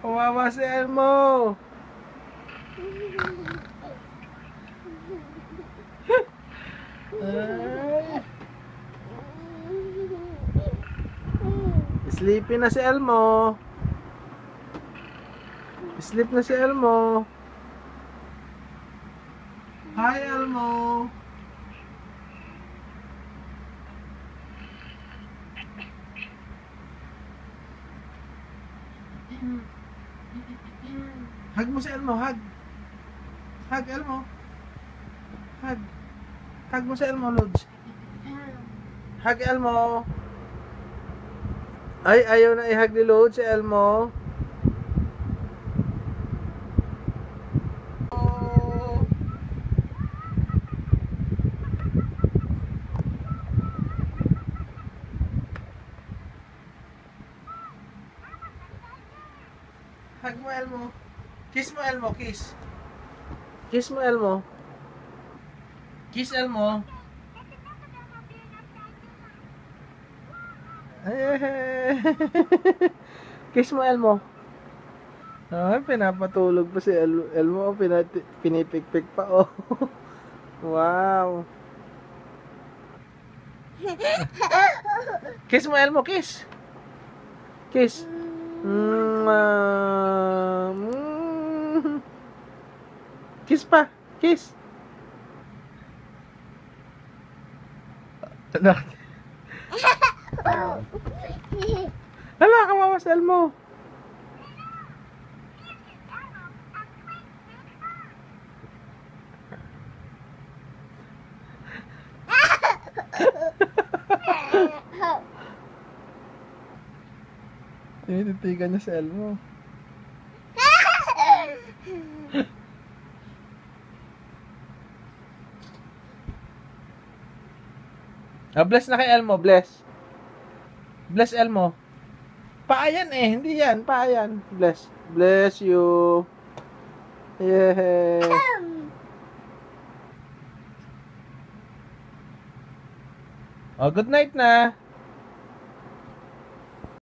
Kawawa si Elmo. Ay. Sleepy na si Elmo. Sleep na si Elmo. Hi, Elmo. Hug mo si Elmo, hug. Hug, Elmo. Hug. Hug mo si Elmo, Lods. Hug, Elmo. Ay, ayaw na i-hug ni Lods si Elmo. Hug mo, Elmo. Kiss mo, Elmo, kiss. Kiss mo, Elmo. Kiss, Elmo. Kiss mo, Elmo. Ay, pinapatulog pa si Elmo. Pinipikpik pa, oh. Wow. Kiss mo, Elmo, kiss. Kiss. Kiss pa. Kiss. Hala, kawawa sa Elmo. Titigan niya si Elmo. Bless na kay Elmo, bless. Bless Elmo. Paayan eh, hindi yan, paayan. Bless. Bless you. Yeah. Oh, good night na.